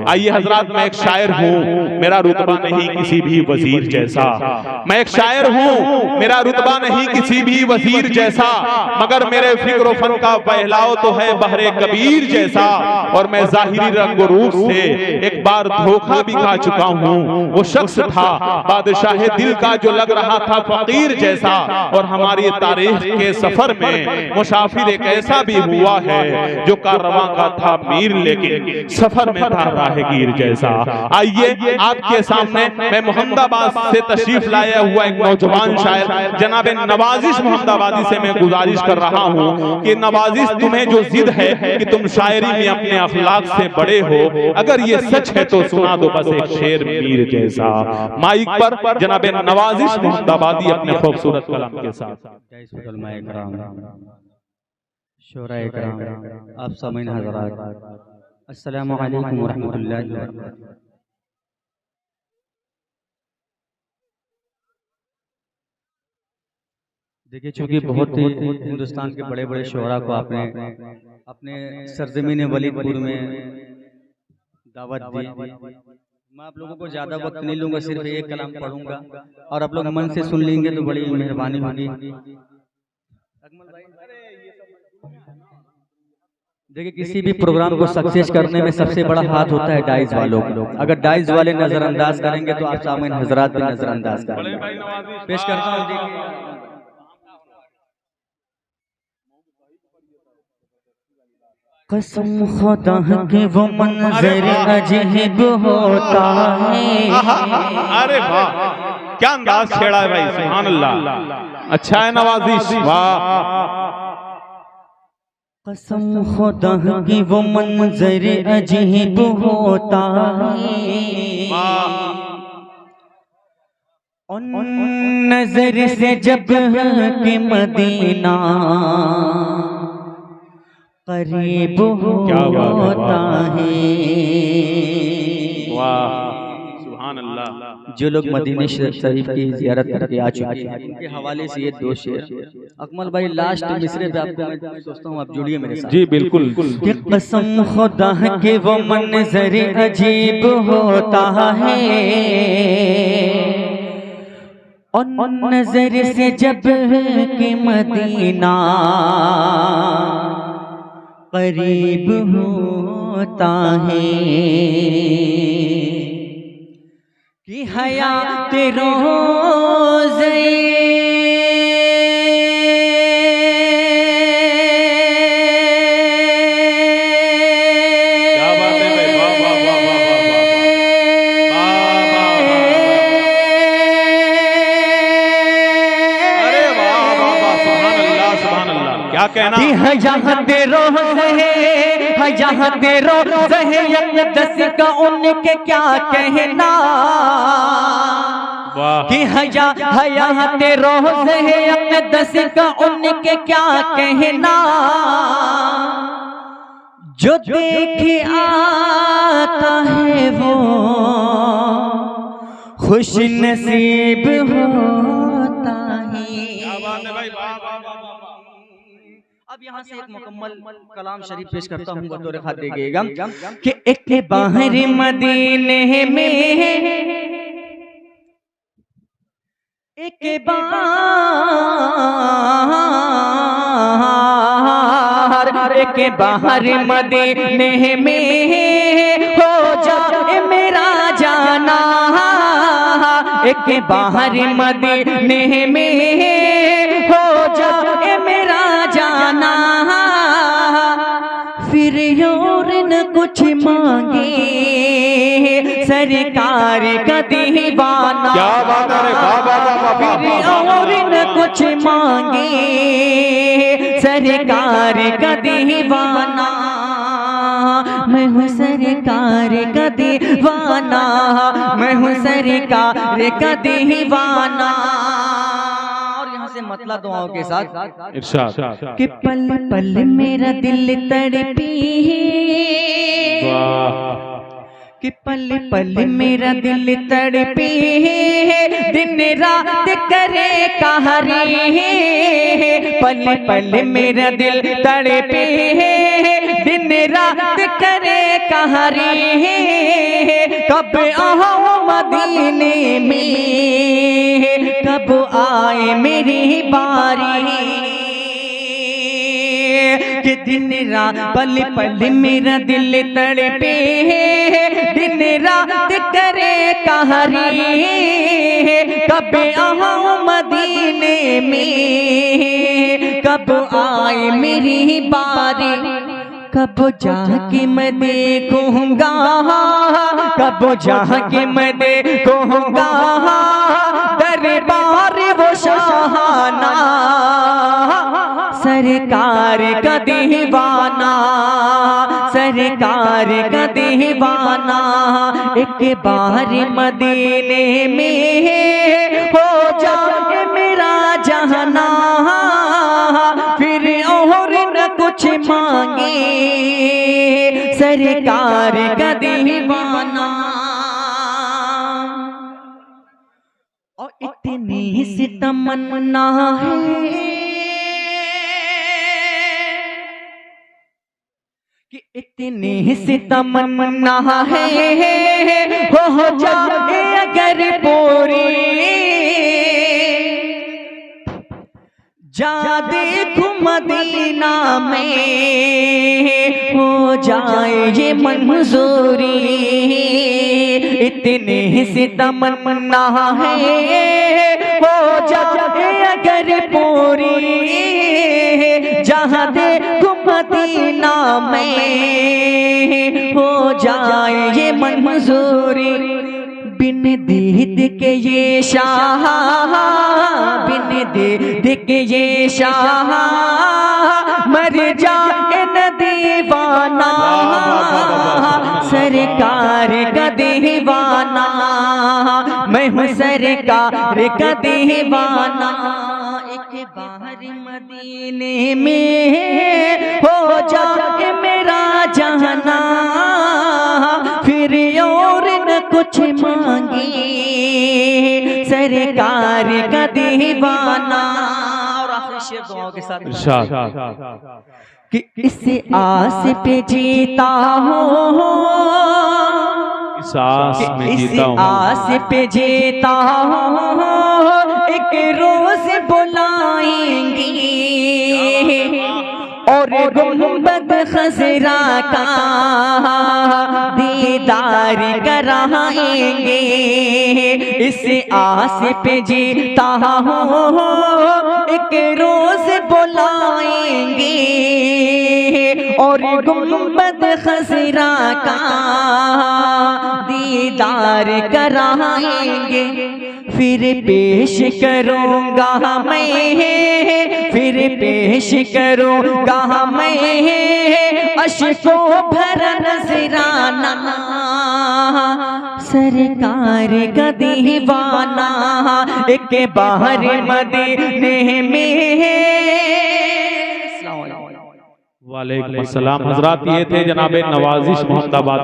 आइए हजरात, मैं एक शायर हूँ, मेरा रुतबा नहीं किसी भी वजीर जैसा। मैं एक शायर हूँ, मेरा रुतबा नहीं किसी भी वजीर जैसा, मगर मेरे फिक्र फन का बहलाव तो है बहरे कबीर जैसा। और मैं जाहिरी रंग रूप से एक बार धोखा भी खा चुका हूँ। वो शख्स था बादशाह दिल का जो लग रहा था फकीर जैसा। और हमारी तारीख के सफर में मुसाफिर एक ऐसा भी हुआ है जो कारवां का था मीर लेकिन सफर में था राहगीर जैसा। आइए आपके सामने मैं मोहम्मदाबाद से तशरीफ लाया हुआ एक नौजवान शायर जनाब नवाजिश मोहम्मदाबादी से मैं गुजारिश कर रहा हूँ कि नवाजिश, तुम्हें जो जिद है कि तुम शायरी में अपने अखलाक से बड़े हो, अगर ये सच है तो सुना दो बस एक शेर मीर जैसा। माइक पर जनाब नवाजिश मोहम्मदाबादी अपने खूबसूरत कलाम के साथ। आप सामीन हज़रात, अस्सलामु अलैकुम व रहमतुल्लाहि व बरकातुहू। देखिए, चूंकि बहुत ही हिंदुस्तान के बड़े बड़े शोरा को आपने अपने सरजमीन वलीदपुर में दावत दी, मैं आप लोगों को ज्यादा वक्त नहीं लूंगा, सिर्फ एक कलाम पढ़ूंगा और आप लोग मन से सुन लेंगे तो बड़ी मेहरबानी होगी। देखिए, किसी भी प्रोग्राम को सक्सेस करने में सबसे बड़ा हाथ होता है डाइज वालों का। अगर डाइज वाले नजरअंदाज करेंगे तो आप सामने हजरात भी नजरअंदाज करेंगे। पेश करता हूँ, कसम खुदा के वो मंजर अजीब होता है। अरे वाह, क्या अंदाज छेड़ा है भाई, सुभान अल्लाह। अच्छा है नवाजिश, वाह। कसम खुदा की वो मंजर अजीब होता है, उन नजर से जब के मदीना करीब होता है। वाह, सुभान अल्लाह। जो लोग मदीने शरीफ की जियारत करके आ चुके हैं उनके हवाले से ये दो शेर। अकमल भाई, लास्ट मिसरे पे आपको मैं सोचता हूँ आप जुड़िए मेरे साथ। जी बिल्कुल। कि कसम खुदा के वो मंजर अजीब होता है, उन नजर से जब के मदीना करीब होता है, कि हयात रोज़े क्या बात है भाई, वाह वाह वाह वाह वाह। अरे वाह वाह वाह, सुभान अल्लाह सुभान अल्लाह। क्या कहना, हयात रोज़े यहाँ तेरो दस का उनके क्या कहना, कि हया तेरो दस का उनके क्या कहना, जो देखे आता है वो खुश नसीब होता है। अब यहाँ से एक मुकम्मल कलाम शरीफ पेश करता हूँ, बतौर खास देखिएगा कि एक बाहर मदीने में, एक बाहर मदीने में हो जाए मेरा जाना, एक बाहर मदीने में हो जाए मेरा जाना, फिर और न कुछ मांगे सरकार का दीवाना। क्या बात है, फिर और न कुछ मांगे सरकार का दीवाना, मैं हूँ सरकार का दीवाना, मैं हूँ सरकार का दीवाना। से मतला दुआओं के साथ इरशाद कि पल पल मेरा दिल तड़पी, कि पल पल मेरा दिल तड़पी, दिन रात करे कहरी, पल पल मेरा दिल तड़पी, दिन रात करे कहरी, कब आओ मदीने में, कब आए मेरी बारी, कि दिन रात पल पल मेरा दिल तड़पे, दिन रात करे कहरी, कब आओ मदीने में, कब आए मेरी बारी, कब जाके मैं देखूंगा, कब जाके मैं देखूंगा दरबार वो शाहाना, सरकार का दीवाना, सरकार का दीवाना, एक बार मदीने में हो जाए मेरा जहाना, फिर और न कुछ मांगे, सरकार का दीवाना। और इतनी सी तमन्ना है कि इतनी सी तमन्ना है हो जाए अगर पूरी, जा देखूं मदीना में हो जाए ये मंजूरी, इतनी सी तमन्ना है हो जाए अगर पूरी, जहाँ देखूं मदीना में हो जाए ये मंजूरी, बिन दीद के ये शाह, बिन दीद के ये शाह मर जाए न दीवाना, सरकार का दीवाना, मैं हूँ सरकार का दीवाना, एक बार मदीने में हो जाए मेरा जहाना, फिर और न कुछ मांगे, सरकार का दीवाना। और आखिरी शेर दुआओं के साथ कि इस आस पे जीता हूँ, इस आस में इस जीता हूँ, आस पे जीता हूँ, एक रोज बुलाएंगी और गुंबद खजरा का दीदार कराएंगे, इस आस पे जीता हूँ, एक रोज बुलाएंगे और गुंबद खजरा का दीदार कराएंगे, फिर पेश करूँगा मैं, फिर पेश करूँगा मैं अश्कों भरा नजराना, सरकार का दीवाना, एक बाहर मदीने में। वालेकुम अस्सलाम। हजरात, ये थे जनाब नवाजिश मोहम्मदाबाद।